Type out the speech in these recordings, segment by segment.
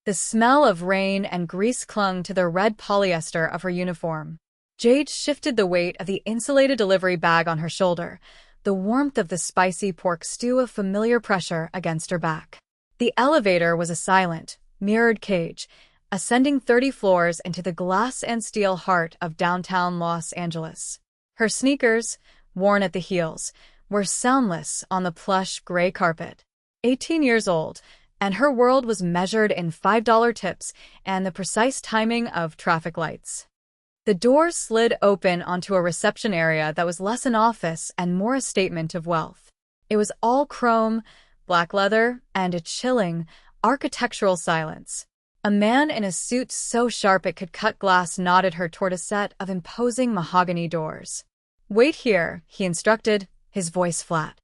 The smell of rain and grease clung to the red polyester of her uniform. Jade shifted the weight of the insulated delivery bag on her shoulder, the warmth of the spicy pork stew a familiar pressure against her back. The elevator was a silent, mirrored cage, ascending 30 floors into the glass and steel heart of downtown Los Angeles. Her sneakers, worn at the heels, were soundless on the plush gray carpet. 18 years old, and her world was measured in $5 tips and the precise timing of traffic lights. The doors slid open onto a reception area that was less an office and more a statement of wealth. It was all chrome, black leather, and a chilling, architectural silence. A man in a suit so sharp it could cut glass nodded her toward a set of imposing mahogany doors. "Wait here," he instructed, his voice flat.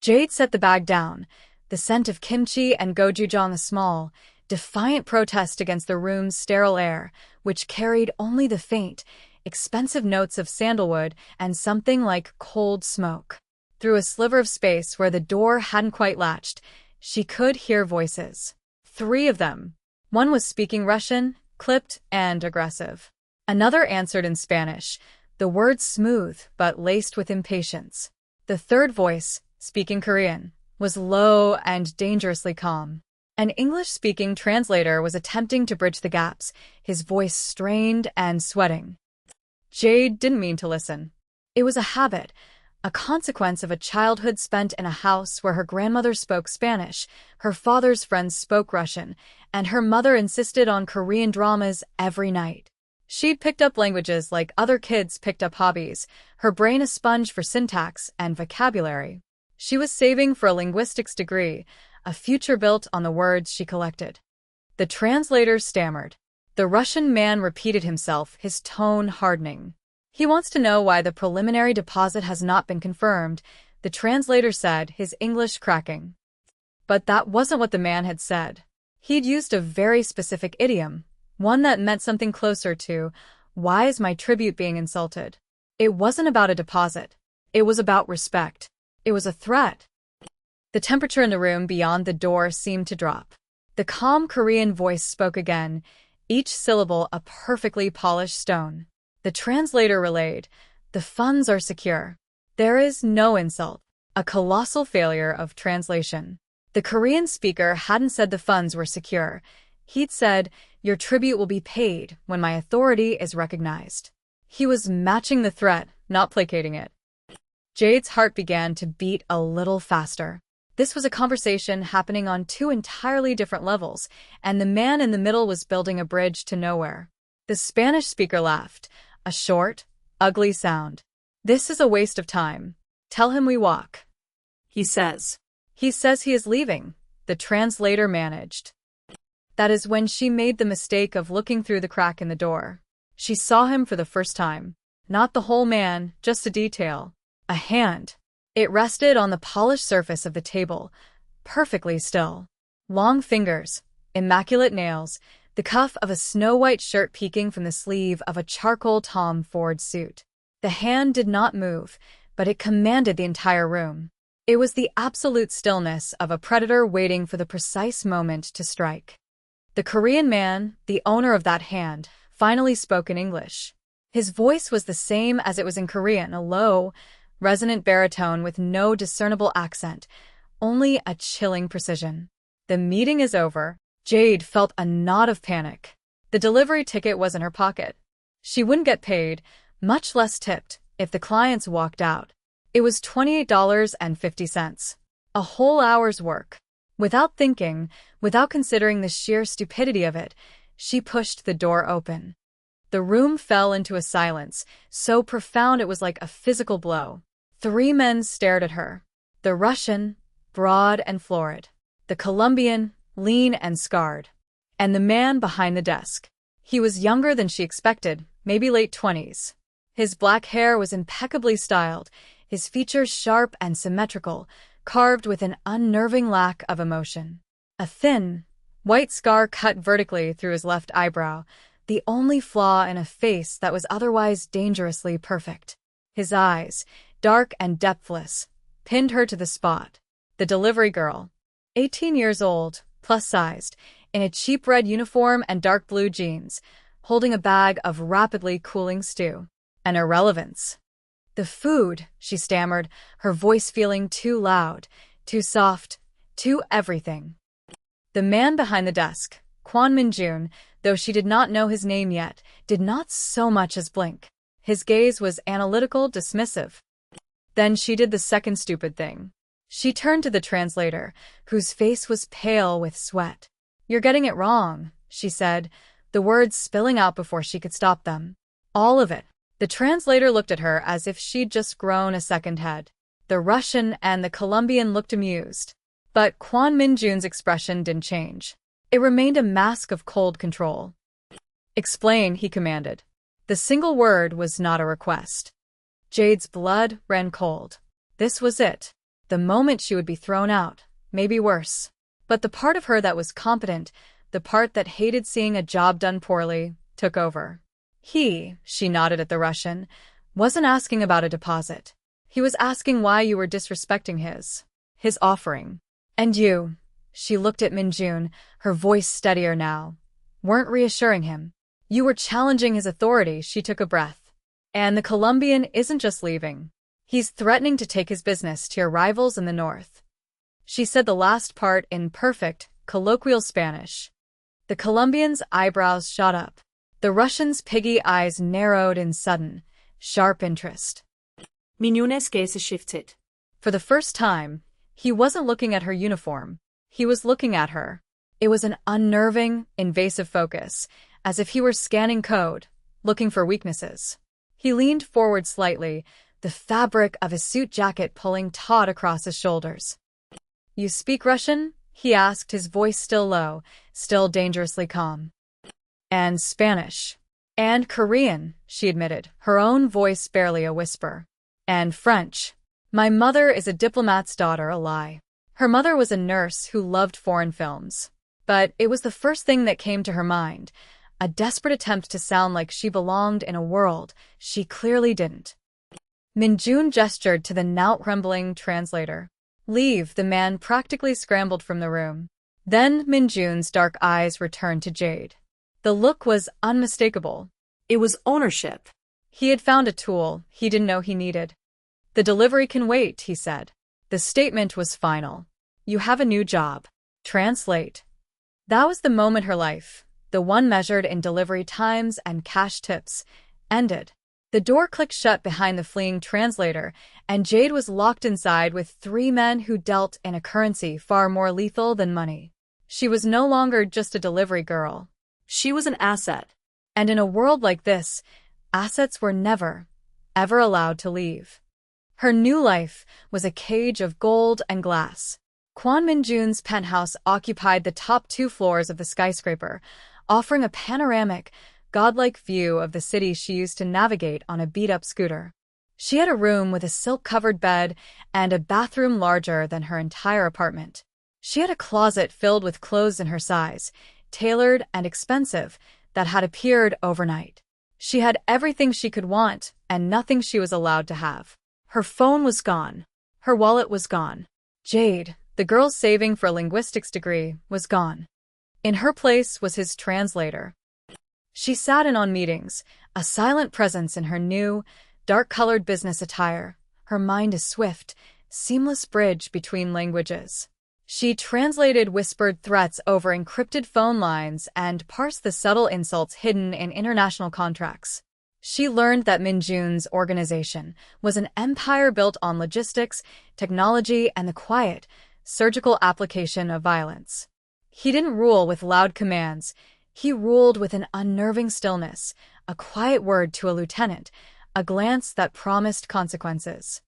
Jade set the bag down, the scent of kimchi and gochujang a small, defiant protest against the room's sterile air, which carried only the faint, expensive notes of sandalwood and something like cold smoke. Through a sliver of space where the door hadn't quite latched, she could hear voices. 3 of them. One was speaking Russian, clipped and aggressive. Another answered in Spanish, the words smooth but laced with impatience. The third voice, speaking Korean, was low and dangerously calm. An English-speaking translator was attempting to bridge the gaps, his voice strained and sweating. Jade didn't mean to listen. It was a habit, a consequence of a childhood spent in a house where her grandmother spoke Spanish, her father's friends spoke Russian, and her mother insisted on Korean dramas every night. She'd picked up languages like other kids picked up hobbies, her brain a sponge for syntax and vocabulary. She was saving for a linguistics degree, a future built on the words she collected. The translator stammered. The Russian man repeated himself, his tone hardening. "He wants to know why the preliminary deposit has not been confirmed," the translator said, his English cracking. But that wasn't what the man had said. He'd used a very specific idiom, one that meant something closer to, "Why is my tribute being insulted?" It wasn't about a deposit. It was about respect. It was a threat. The temperature in the room beyond the door seemed to drop. The calm Korean voice spoke again, each syllable a perfectly polished stone. The translator relayed, "The funds are secure. There is no insult." A colossal failure of translation. The Korean speaker hadn't said the funds were secure. He'd said, "Your tribute will be paid when my authority is recognized." He was matching the threat, not placating it. Jade's heart began to beat a little faster. This was a conversation happening on 2 entirely different levels, and the man in the middle was building a bridge to nowhere. The Spanish speaker laughed, a short, ugly sound. "This is a waste of time. Tell him we walk." He says he is leaving," the translator managed. That is when she made the mistake of looking through the crack in the door. She saw him for the first time. Not the whole man, just a detail. A hand. It rested on the polished surface of the table, perfectly still. Long fingers, immaculate nails, the cuff of a snow-white shirt peeking from the sleeve of a charcoal Tom Ford suit. The hand did not move, but it commanded the entire room. It was the absolute stillness of a predator waiting for the precise moment to strike. The Korean man, the owner of that hand, finally spoke in English. His voice was the same as it was in Korean, a low, resonant baritone with no discernible accent, only a chilling precision. "The meeting is over." Jade felt a knot of panic. The delivery ticket was in her pocket. She wouldn't get paid, much less tipped, if the clients walked out. It was $28.50. A whole hour's work. Without thinking, without considering the sheer stupidity of it, she pushed the door open. The room fell into a silence, so profound it was like a physical blow. 3 men stared at her. The Russian, broad and florid. The Colombian, lean and scarred. And the man behind the desk. He was younger than she expected, maybe late 20s. His black hair was impeccably styled, his features sharp and symmetrical, carved with an unnerving lack of emotion. A thin, white scar cut vertically through his left eyebrow, the only flaw in a face that was otherwise dangerously perfect. His eyes, dark and depthless, pinned her to the spot. The delivery girl. 18 years old, plus-sized, in a cheap red uniform and dark blue jeans, holding a bag of rapidly cooling stew. An irrelevance. The food, she stammered, her voice feeling too loud, too soft, too everything. The man behind the desk, Kwon Min-jun, though she did not know his name yet, did not so much as blink. His gaze was analytical, dismissive. Then she did the second stupid thing. She turned to the translator, whose face was pale with sweat. "You're getting it wrong," she said, the words spilling out before she could stop them. "All of it." The translator looked at her as if she'd just grown a second head. The Russian and the Colombian looked amused. But Kwon Min-jun's expression didn't change. It remained a mask of cold control. "Explain," he commanded. The single word was not a request. Jade's blood ran cold. This was it. The moment she would be thrown out, maybe worse. But the part of her that was competent, the part that hated seeing a job done poorly, took over. She nodded at the Russian, wasn't asking about a deposit. He was asking why you were disrespecting his offering. And you, she looked at Min-jun, her voice steadier now, weren't reassuring him. You were challenging his authority. She took a breath. And the Colombian isn't just leaving. He's threatening to take his business to your rivals in the north. She said the last part in perfect, colloquial Spanish. The Colombian's eyebrows shot up. The Russian's piggy eyes narrowed in sudden, sharp interest. Min-jun's gaze shifted. For the first time, he wasn't looking at her uniform. He was looking at her. It was an unnerving, invasive focus, as if he were scanning code, looking for weaknesses. He leaned forward slightly, the fabric of his suit jacket pulling taut across his shoulders. "You speak Russian?" he asked, his voice still low, still dangerously calm. "And Spanish. And Korean," she admitted, her own voice barely a whisper. "And French. My mother is a diplomat's daughter," a lie. Her mother was a nurse who loved foreign films. But it was the first thing that came to her mind, a desperate attempt to sound like she belonged in a world she clearly didn't. Min-jun gestured to the now-trembling translator. "Leave," the man practically scrambled from the room. Then Min-jun's dark eyes returned to Jade. The look was unmistakable. It was ownership. He had found a tool he didn't know he needed. "The delivery can wait," he said. The statement was final. "You have a new job. Translate." That was the moment her life, the one measured in delivery times and cash tips, ended. The door clicked shut behind the fleeing translator, and Jade was locked inside with three men who dealt in a currency far more lethal than money. She was no longer just a delivery girl. She was an asset. And in a world like this, assets were never, ever allowed to leave. Her new life was a cage of gold and glass. Kwon Min-jun's penthouse occupied the top 2 floors of the skyscraper, offering a panoramic, godlike view of the city she used to navigate on a beat-up scooter. She had a room with a silk-covered bed and a bathroom larger than her entire apartment. She had a closet filled with clothes in her size, tailored and expensive, that had appeared overnight. She had everything she could want and nothing she was allowed to have. Her phone was gone. Her wallet was gone. Jade, the girl saving for a linguistics degree, was gone. In her place was his translator. She sat in on meetings, a silent presence in her new, dark-colored business attire, her mind a swift, seamless bridge between languages. She translated whispered threats over encrypted phone lines and parsed the subtle insults hidden in international contracts. She learned that Min-jun's organization was an empire built on logistics, technology, and the quiet, surgical application of violence. He didn't rule with loud commands. He ruled with an unnerving stillness, a quiet word to a lieutenant, a glance that promised consequences.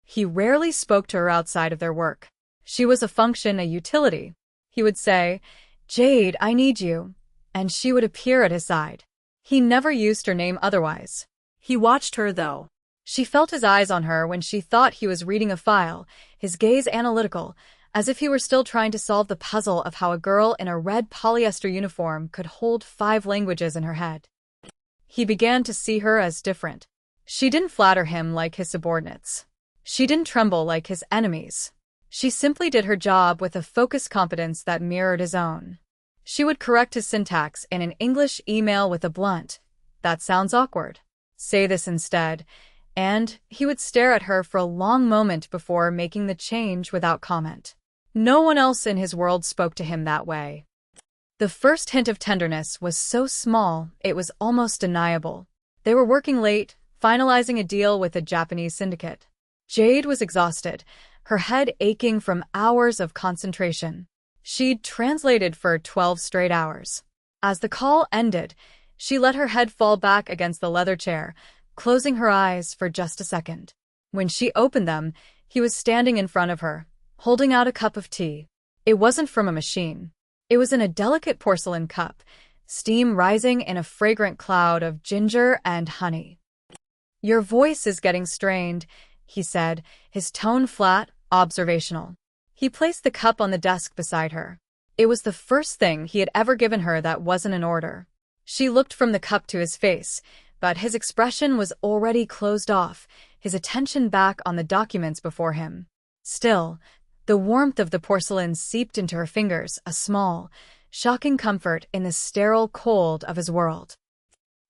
He rarely spoke to her outside of their work. She was a function, a utility. He would say, "Jade, I need you," and she would appear at his side. He never used her name otherwise. He watched her, though. She felt his eyes on her when she thought he was reading a file, his gaze analytical, as if he were still trying to solve the puzzle of how a girl in a red polyester uniform could hold 5 languages in her head. He began to see her as different. She didn't flatter him like his subordinates. She didn't tremble like his enemies. She simply did her job with a focused competence that mirrored his own. She would correct his syntax in an English email with a blunt, "That sounds awkward. Say this instead." And he would stare at her for a long moment before making the change without comment. No one else in his world spoke to him that way. The first hint of tenderness was so small, it was almost deniable. They were working late, finalizing a deal with a Japanese syndicate. Jade was exhausted, her head aching from hours of concentration. She'd translated for 12 straight hours. As the call ended, she let her head fall back against the leather chair, closing her eyes for just a second. When she opened them, he was standing in front of her, holding out a cup of tea. It wasn't from a machine. It was in a delicate porcelain cup, steam rising in a fragrant cloud of ginger and honey. "Your voice is getting strained," he said, his tone flat, observational. He placed the cup on the desk beside her. It was the first thing he had ever given her that wasn't an order. She looked from the cup to his face, but his expression was already closed off, his attention back on the documents before him. Still, the warmth of the porcelain seeped into her fingers, a small, shocking comfort in the sterile cold of his world.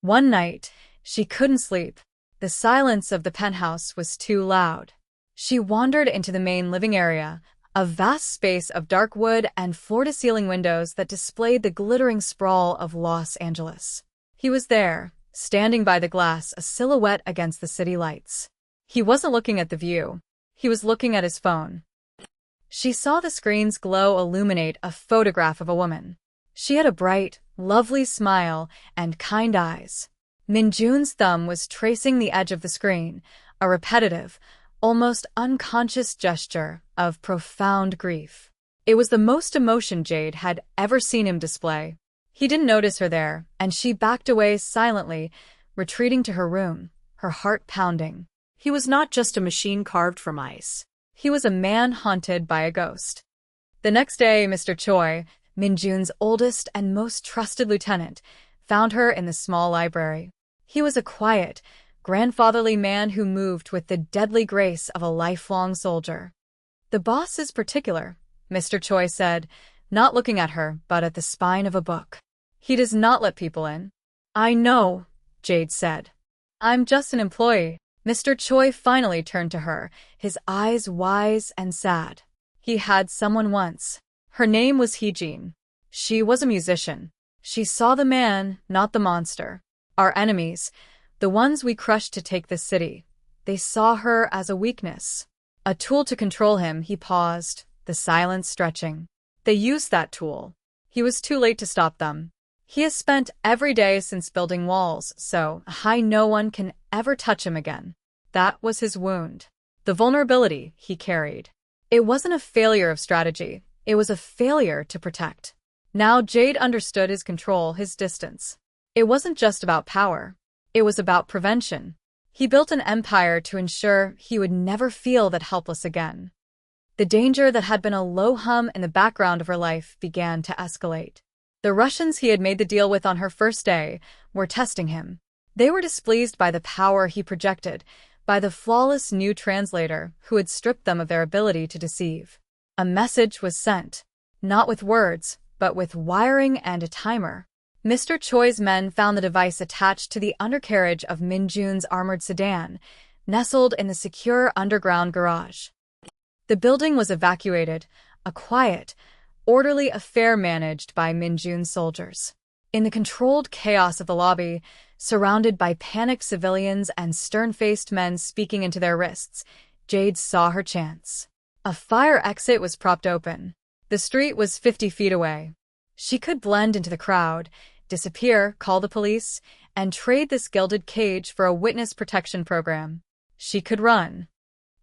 One night, she couldn't sleep. The silence of the penthouse was too loud. She wandered into the main living area, a vast space of dark wood and floor-to-ceiling windows that displayed the glittering sprawl of Los Angeles. He was there, standing by the glass, a silhouette against the city lights. He wasn't looking at the view. He was looking at his phone. She saw the screen's glow illuminate a photograph of a woman. She had a bright, lovely smile and kind eyes. Minjun's thumb was tracing the edge of the screen, a repetitive, almost unconscious gesture of profound grief. It was the most emotion Jade had ever seen him display. He didn't notice her there, and she backed away silently, retreating to her room, her heart pounding. He was not just a machine carved from ice. He was a man haunted by a ghost. The next day, Mr. Choi, Minjun's oldest and most trusted lieutenant, found her in the small library. He was a quiet, grandfatherly man who moved with the deadly grace of a lifelong soldier. "The boss is particular," Mr. Choi said, not looking at her but at the spine of a book. "He does not let people in." "I know," Jade said. "I'm just an employee." Mr. Choi finally turned to her, his eyes wise and sad. He had someone once. Her name was Heejin. She was a musician. She saw the man, not the monster. Our enemies, the ones we crushed to take this city, they saw her as a weakness. A tool to control him. He paused, the silence stretching. They used that tool. He was too late to stop them. He has spent every day since building walls so high no one can ever touch him again. That was his wound. The vulnerability he carried. It wasn't a failure of strategy. It was a failure to protect. Now Jade understood his control, his distance. It wasn't just about power. It was about prevention. He built an empire to ensure he would never feel that helpless again. The danger that had been a low hum in the background of her life began to escalate. The Russians he had made the deal with on her first day were testing him. They were displeased by the power he projected, by the flawless new translator who had stripped them of their ability to deceive. A message was sent, not with words, but with wiring and a timer. Mr. Choi's men found the device attached to the undercarriage of Minjun's armored sedan, nestled in the secure underground garage. The building was evacuated, a quiet, orderly affair managed by Minjun's soldiers. In the controlled chaos of the lobby, surrounded by panicked civilians and stern-faced men speaking into their wrists, Jade saw her chance. A fire exit was propped open. The street was 50 feet away. She could blend into the crowd, disappear, call the police, and trade this gilded cage for a witness protection program. She could run.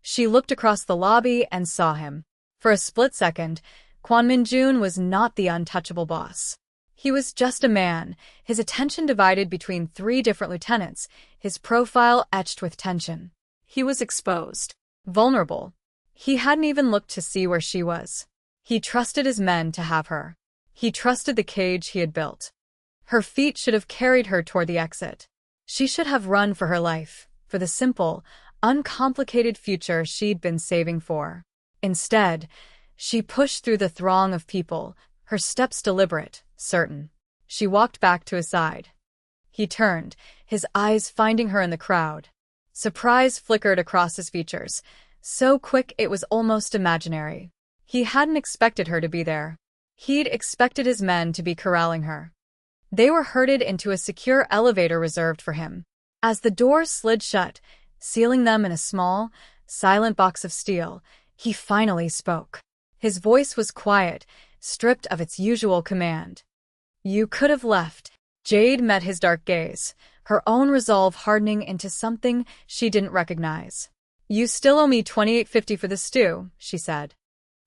She looked across the lobby and saw him. For a split second, Kwon Min-jun was not the untouchable boss. He was just a man, his attention divided between 3 different lieutenants, his profile etched with tension. He was exposed, vulnerable. He hadn't even looked to see where she was. He trusted his men to have her. He trusted the cage he had built. Her feet should have carried her toward the exit. She should have run for her life, for the simple, uncomplicated future she'd been saving for. Instead, she pushed through the throng of people, her steps deliberate, certain. She walked back to his side. He turned, his eyes finding her in the crowd. Surprise flickered across his features, so quick it was almost imaginary. He hadn't expected her to be there. He'd expected his men to be corralling her. They were herded into a secure elevator reserved for him. As the doors slid shut, sealing them in a small, silent box of steel, he finally spoke. His voice was quiet, stripped of its usual command. "You could have left." Jade met his dark gaze, her own resolve hardening into something she didn't recognize. "You still owe me $28.50 for the stew," she said.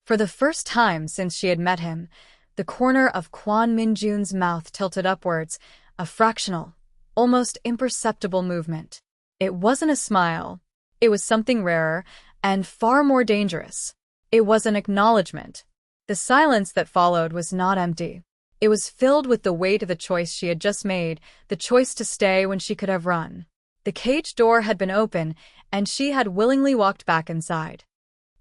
For the first time since she had met him, the corner of Kwon Min-jun's mouth tilted upwards, a fractional, almost imperceptible movement. It wasn't a smile. It was something rarer and far more dangerous. It was an acknowledgement. The silence that followed was not empty. It was filled with the weight of the choice she had just made, the choice to stay when she could have run. The cage door had been open, and she had willingly walked back inside.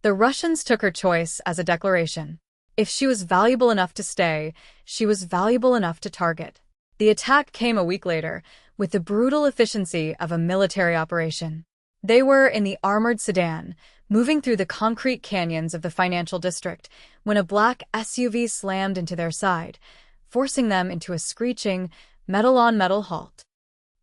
The Russians took her choice as a declaration. If she was valuable enough to stay, she was valuable enough to target. The attack came a week later, with the brutal efficiency of a military operation. They were in the armored sedan, moving through the concrete canyons of the financial district, when a black SUV slammed into their side, forcing them into a screeching, metal-on-metal halt.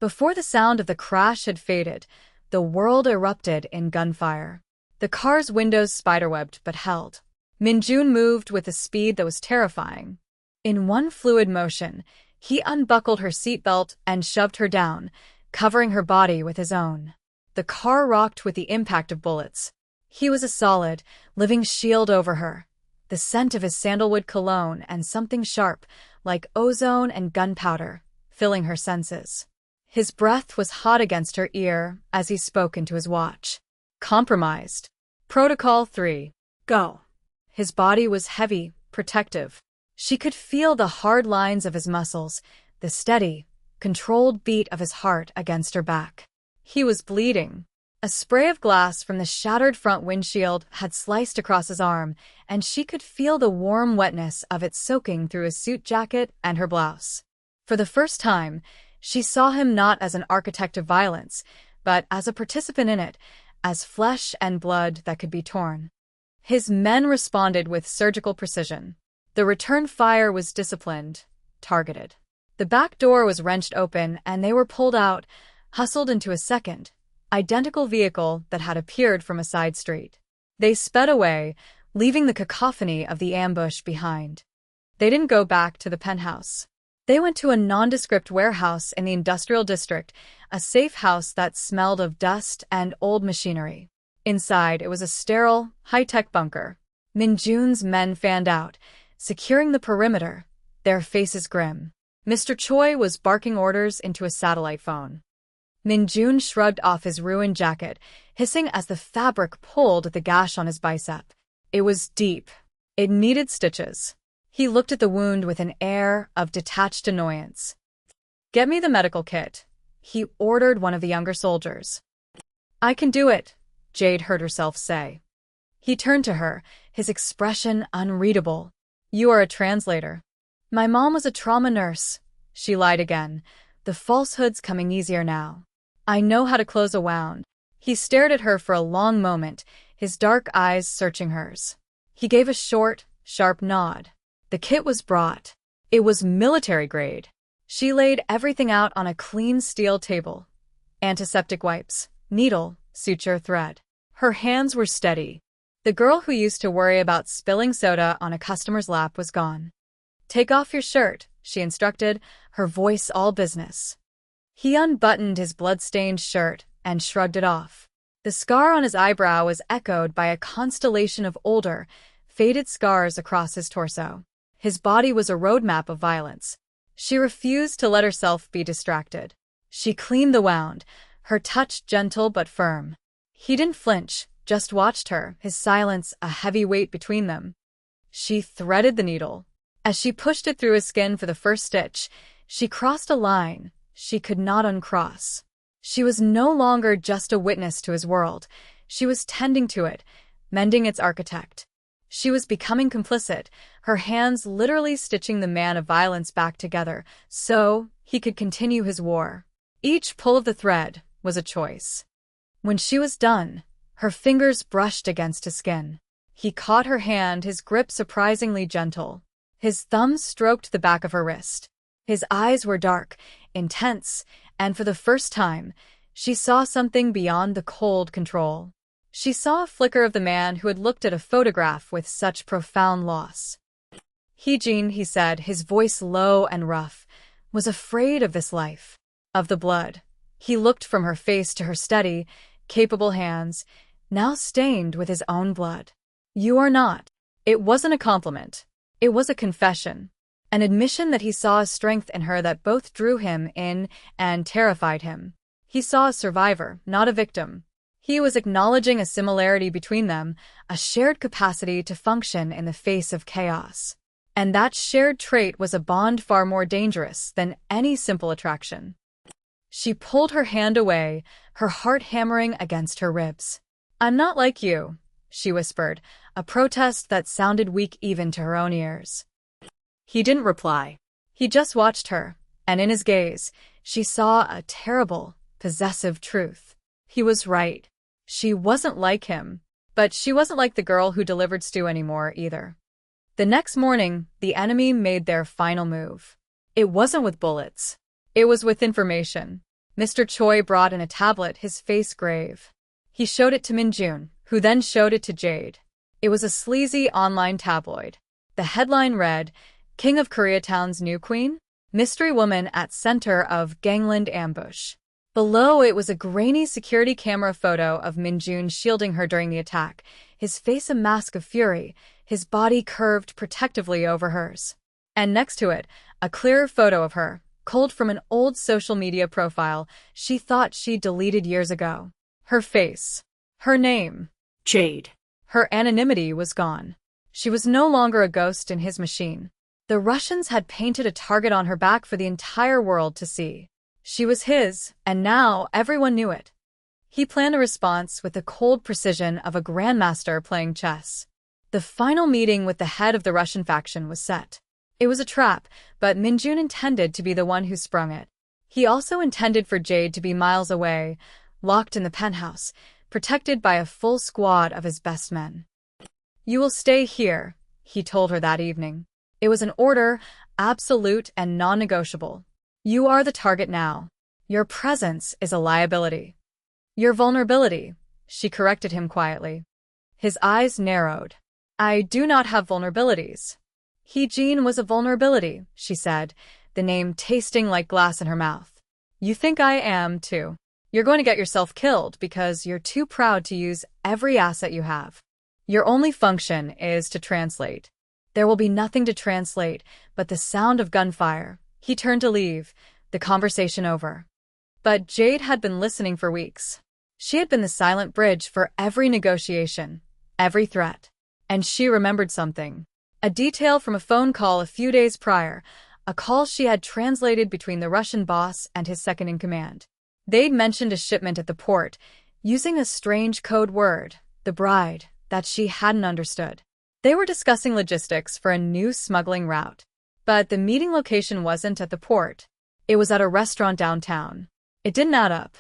Before the sound of the crash had faded, the world erupted in gunfire. The car's windows spiderwebbed but held. Min-jun moved with a speed that was terrifying. In one fluid motion, he unbuckled her seatbelt and shoved her down, covering her body with his own. The car rocked with the impact of bullets. He was a solid, living shield over her. The scent of his sandalwood cologne and something sharp, like ozone and gunpowder, filling her senses. His breath was hot against her ear as he spoke into his watch. "Compromised. Protocol 3. Go." His body was heavy, protective. She could feel the hard lines of his muscles, the steady, controlled beat of his heart against her back. He was bleeding. A spray of glass from the shattered front windshield had sliced across his arm, and she could feel the warm wetness of it soaking through his suit jacket and her blouse. For the first time, she saw him not as an architect of violence, but as a participant in it, as flesh and blood that could be torn. His men responded with surgical precision. The return fire was disciplined, targeted. The back door was wrenched open and they were pulled out, hustled into a second, identical vehicle that had appeared from a side street. They sped away, leaving the cacophony of the ambush behind. They didn't go back to the penthouse. They went to a nondescript warehouse in the industrial district, a safe house that smelled of dust and old machinery. Inside, it was a sterile, high-tech bunker. Min-jun's men fanned out, securing the perimeter, their faces grim. Mr. Choi was barking orders into a satellite phone. Min-jun shrugged off his ruined jacket, hissing as the fabric pulled at the gash on his bicep. It was deep. It needed stitches. He looked at the wound with an air of detached annoyance. "Get me the medical kit," he ordered one of the younger soldiers. "I can do it," Jade heard herself say. He turned to her, his expression unreadable. "You are a translator." "My mom was a trauma nurse," she lied again, the falsehoods coming easier now. "I know how to close a wound." He stared at her for a long moment, his dark eyes searching hers. He gave a short, sharp nod. The kit was brought. It was military grade. She laid everything out on a clean steel table. Antiseptic wipes, needle, suture thread. Her hands were steady. The girl who used to worry about spilling soda on a customer's lap was gone. "Take off your shirt," she instructed, her voice all business. He unbuttoned his blood-stained shirt and shrugged it off. The scar on his eyebrow was echoed by a constellation of older, faded scars across his torso. His body was a roadmap of violence. She refused to let herself be distracted. She cleaned the wound, her touch gentle but firm. He didn't flinch, just watched her, his silence a heavy weight between them. She threaded the needle. As she pushed it through his skin for the first stitch, she crossed a line she could not uncross. She was no longer just a witness to his world. She was tending to it, mending its architect. She was becoming complicit, her hands literally stitching the man of violence back together so he could continue his war. Each pull of the thread was a choice. When she was done, her fingers brushed against his skin. He caught her hand, his grip surprisingly gentle. His thumb stroked the back of her wrist. His eyes were dark, intense, and for the first time, she saw something beyond the cold control. She saw a flicker of the man who had looked at a photograph with such profound loss. Hee-jin, he said, his voice low and rough, was afraid of this life, of the blood. He looked from her face to her steady, capable hands, now stained with his own blood. You are not. It wasn't a compliment. It was a confession. An admission that he saw a strength in her that both drew him in and terrified him. He saw a survivor, not a victim. He was acknowledging a similarity between them, a shared capacity to function in the face of chaos. And that shared trait was a bond far more dangerous than any simple attraction. She pulled her hand away, her heart hammering against her ribs. I'm not like you, she whispered, a protest that sounded weak even to her own ears. He didn't reply. He just watched her, and in his gaze, she saw a terrible, possessive truth. He was right. She wasn't like him, but she wasn't like the girl who delivered stew anymore either. The next morning, the enemy made their final move. It wasn't with bullets. It was with information. Mr. Choi brought in a tablet, his face grave. He showed it to Min-jun, who then showed it to Jade. It was a sleazy online tabloid. The headline read, King of Koreatown's New Queen? Mystery Woman at Center of Gangland Ambush. Below it was a grainy security camera photo of Min-jun shielding her during the attack, his face a mask of fury, his body curved protectively over hers. And next to it, a clearer photo of her, culled from an old social media profile she thought she'd deleted years ago. Her face. Her name. Jade. Her anonymity was gone. She was no longer a ghost in his machine. The Russians had painted a target on her back for the entire world to see. She was his, and now everyone knew it. He planned a response with the cold precision of a grandmaster playing chess. The final meeting with the head of the Russian faction was set. It was a trap, but Min-jun intended to be the one who sprung it. He also intended for Jade to be miles away, locked in the penthouse, protected by a full squad of his best men. You will stay here, he told her that evening. It was an order, absolute and non-negotiable. You are the target now. Your presence is a liability. Your vulnerability, she corrected him quietly. His eyes narrowed. I do not have vulnerabilities. Hee-jin was a vulnerability, she said, the name tasting like glass in her mouth. You think I am, too. You're going to get yourself killed because you're too proud to use every asset you have. Your only function is to translate. There will be nothing to translate but the sound of gunfire. He turned to leave, the conversation over. But Jade had been listening for weeks. She had been the silent bridge for every negotiation, every threat. And she remembered something. A detail from a phone call a few days prior, a call she had translated between the Russian boss and his second-in-command. They'd mentioned a shipment at the port, using a strange code word, the bride, that she hadn't understood. They were discussing logistics for a new smuggling route. But the meeting location wasn't at the port. It was at a restaurant downtown. It didn't add up.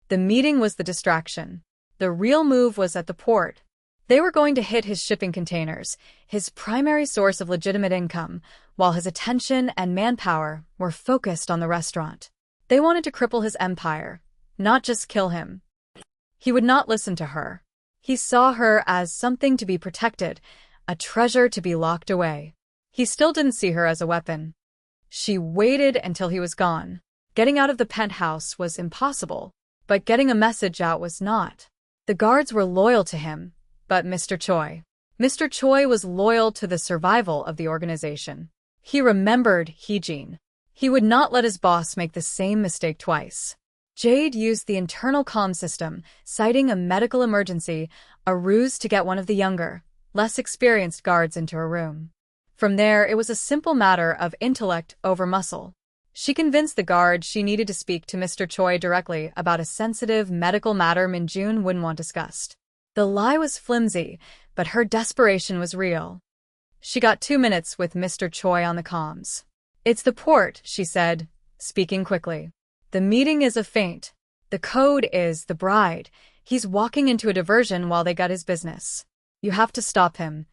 The meeting was the distraction. The real move was at the port. They were going to hit his shipping containers, his primary source of legitimate income, while his attention and manpower were focused on the restaurant. They wanted to cripple his empire, not just kill him. He would not listen to her. He saw her as something to be protected, a treasure to be locked away. He still didn't see her as a weapon. She waited until he was gone. Getting out of the penthouse was impossible, but getting a message out was not. The guards were loyal to him, but Mr. Choi was loyal to the survival of the organization. He remembered Hee-jin. He would not let his boss make the same mistake twice. Jade used the internal comm system, citing a medical emergency, a ruse to get one of the younger, less experienced guards into a room. From there, it was a simple matter of intellect over muscle. She convinced the guard she needed to speak to Mr. Choi directly about a sensitive medical matter Min-jun wouldn't want discussed. The lie was flimsy, but her desperation was real. She got 2 minutes with Mr. Choi on the comms. It's the port, she said, speaking quickly. The meeting is a feint. The code is the bride. He's walking into a diversion while they got his business. You have to stop him.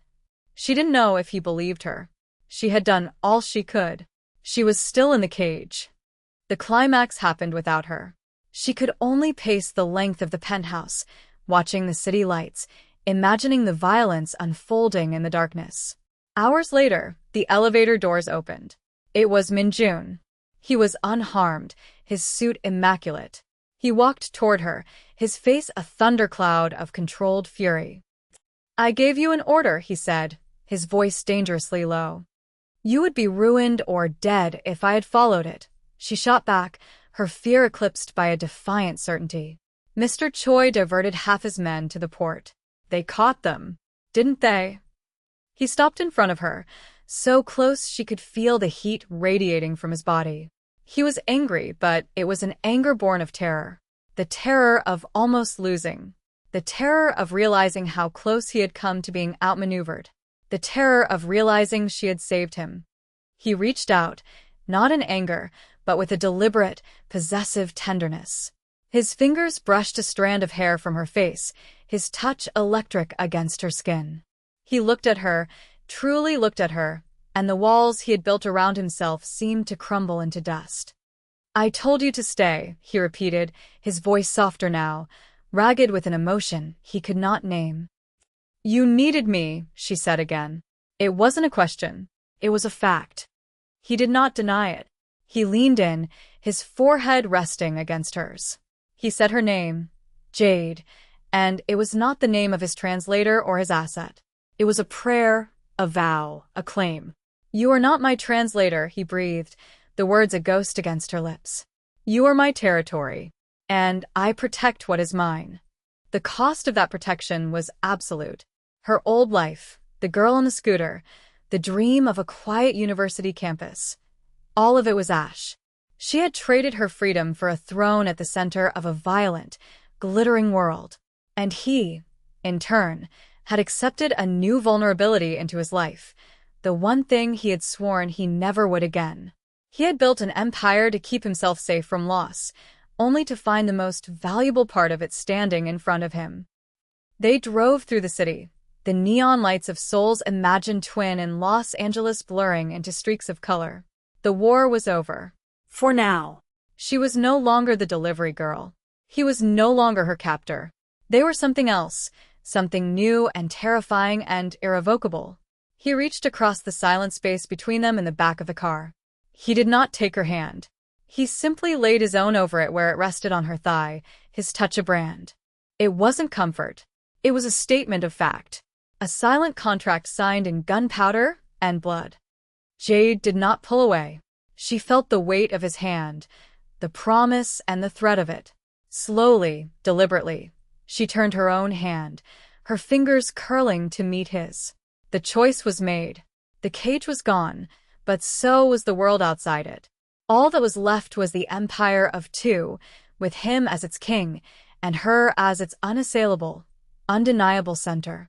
She didn't know if he believed her. She had done all she could. She was still in the cage. The climax happened without her. She could only pace the length of the penthouse, watching the city lights, imagining the violence unfolding in the darkness. Hours later, the elevator doors opened. It was Min-jun. He was unharmed, his suit immaculate. He walked toward her, his face a thundercloud of controlled fury. I gave you an order, he said, his voice dangerously low. You would be ruined or dead if I had followed it. She shot back, her fear eclipsed by a defiant certainty. Mr. Choi diverted half his men to the port. They caught them, didn't they? He stopped in front of her, so close she could feel the heat radiating from his body. He was angry, but it was an anger born of terror. The terror of almost losing. The terror of realizing how close he had come to being outmaneuvered. The terror of realizing she had saved him. He reached out, not in anger, but with a deliberate, possessive tenderness. His fingers brushed a strand of hair from her face, his touch electric against her skin. He looked at her, truly looked at her, and the walls he had built around himself seemed to crumble into dust. I told you to stay, he repeated, his voice softer now, ragged with an emotion he could not name. You needed me, she said again. It wasn't a question. It was a fact. He did not deny it. He leaned in, his forehead resting against hers. He said her name, Jade, and it was not the name of his translator or his asset. It was a prayer, a vow, a claim. You are not my translator, he breathed, the words a ghost against her lips. You are my territory, and I protect what is mine. The cost of that protection was absolute. Her old life, the girl on the scooter, the dream of a quiet university campus. All of it was ash. She had traded her freedom for a throne at the center of a violent, glittering world. And he, in turn, had accepted a new vulnerability into his life, the one thing he had sworn he never would again. He had built an empire to keep himself safe from loss, only to find the most valuable part of it standing in front of him. They drove through the city, the neon lights of Seoul's imagined twin in Los Angeles blurring into streaks of color. The war was over. For now. She was no longer the delivery girl. He was no longer her captor. They were something else, something new and terrifying and irrevocable. He reached across the silent space between them in the back of the car. He did not take her hand. He simply laid his own over it where it rested on her thigh, his touch a brand. It wasn't comfort. It was a statement of fact. A silent contract signed in gunpowder and blood. Jade did not pull away. She felt the weight of his hand, the promise and the threat of it. Slowly, deliberately, she turned her own hand, her fingers curling to meet his. The choice was made. The cage was gone, but so was the world outside it. All that was left was the empire of two, with him as its king, and her as its unassailable, undeniable center.